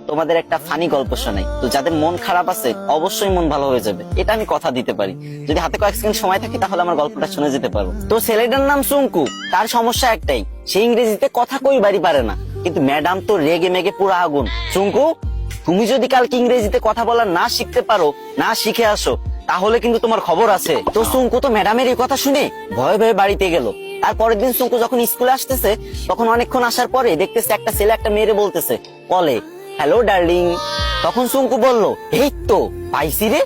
তোমাদের একটা ফানি গল্প শোনাই। তো যাদের মন খারাপ আছে অবশ্যই মন ভালো হয়ে যাবে, এটা আমি কথা দিতে পারি। যদি হাতে কয়েক সেকেন্ড সময় থাকে তাহলে আমার গল্পটা শুনে যেতে পারো। তো ছেলেটার নাম সুঙ্কু। তার সমস্যা একটাই, সে ইংরেজিতে কথা কইবারই পারে না। কিন্তু ম্যাডাম তো রেগে মেগে পুরো আগুন। সুঙ্কু, তুমি যদি কালকে ইংরেজিতে কথা বলা না শিখতে পারো, না শিখে আসো, তাহলে কিন্তু তোমার খবর আছে। তো সুঙ্কু তো ম্যাডামের এই কথা শুনে ভয়ে ভয়ে বাড়িতে গেল। আর পরের দিন সুঙ্কু যখন স্কুলে আসতেছে, তখন অনেকক্ষণ আসার পরে দেখতেছে একটা ছেলে একটা মেয়েরে বলতেছে কলে, হ্যালো ডার্লিং। তখন সুঙ্কু বলল, এই তো পাইছি রে,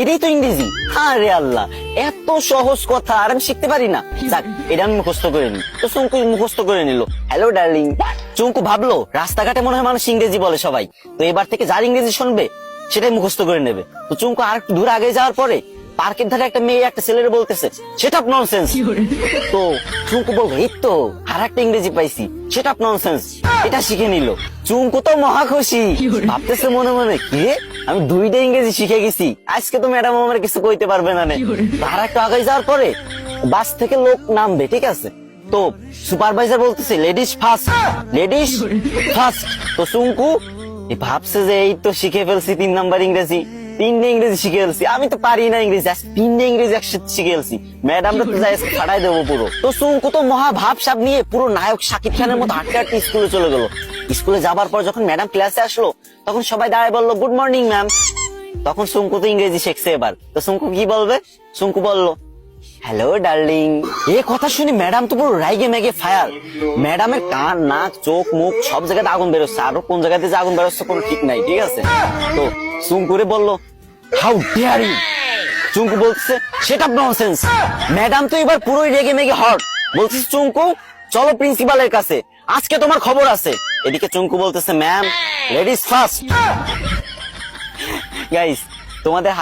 এটাই তো ইংরেজি। হ্যাঁ রে আল্লাহ, এত সহজ কথা আর আমি শিখতে পারি না। যাক, এটা আমি মুখস্থ করে নি। তো সুঙ্কু মুখস্থ করে নিল, হ্যালো ডার্লিং। চুঙ্কু ভাবলো রাস্তাঘাটে মনে হয় মানুষ ইংরেজি বলে সবাই, তো এবার থেকে যার ইংরেজি শুনবে সেটাই মুখস্থ করে নেবে। তো চুঙ্কু আর একটু দূর আগে যাওয়ার পরে পার্কের ধারে একটা মেয়ে একটা ছেলের বলতেছে, সেটা ননসেন্স। তো চুঙ্কু বলবো, এই তো আর একটা ইংরেজি পাইছি, সেটা ননসেন্স। এটা শিখে নিল। চুঙ্কু তো মহা খুশি, ভাবতেছে মনে মনে, কি রে, আমি দুইটা ইংরেজি শিখে গেছি, আজকে তো ম্যাডাম আমার কিছু কইতে পারবে না। আর একটু আগে যাওয়ার পরে বাস থেকে লোক নামবে, ঠিক আছে, তো সুপারভাইজার বলতেছে লেডিস ফার্স্ট, লেডিস ফার্স্ট। তো চুঙ্কু ভাবছে যে এই তো শিখে ফেলছি 3 নাম্বার ইংরেজি, 3টে ইংরেজি শিখে ফেলছি, আমি তো পারি না ইংরেজি, 3টে ইংরেজি একসাথে শিখে ফেলছি, ম্যাডামরা তো যাই ফাটাই দেবো পুরো। তো চুঙ্কু তো মহা ভাবসাব নিয়ে পুরো নায়ক শাকিব খানের মতো হাঁটতে হাঁটতে স্কুলে চলে গেল। স্কুলে যাবার পর যখন ম্যাডাম ক্লাসে আসলো, তখন সবাই দাঁড়ায় বললো, গুড মর্নিং ম্যাম। তখন চুঙ্কু তো ইংরেজি শিখছে এবার। তো চুঙ্কু কি বলবে? চুঙ্কু বললো, হ্যালো ডার্লিং। এই কথা শুনে ম্যাডাম তো পুরো রাইগে মেগে ফায়ার। ম্যাডামের কান, নাক, চোখ, মুখ সব জায়গাতে আগুন বেরোচ্ছে, আরো কোন জায়গাতে যে আগুন বেরোচ্ছে কোনো ঠিক নাই, ঠিক আছে। তো চুঙ্কুরে বললো, হাউ ডেয়ার ইউ। চুঙ্কু বলছে, সেটা ননসেন্স। ম্যাডাম তো এবার পুরোই রেগে মেগে হট, বলছে, চুঙ্কু চলো প্রিন্সিপালের কাছে, আজকে তোমার খবর আছে। এদিকে চুঙ্কু বলতেছে, ম্যাম লেডিস ফার্স্ট। গাইস, তোমাদের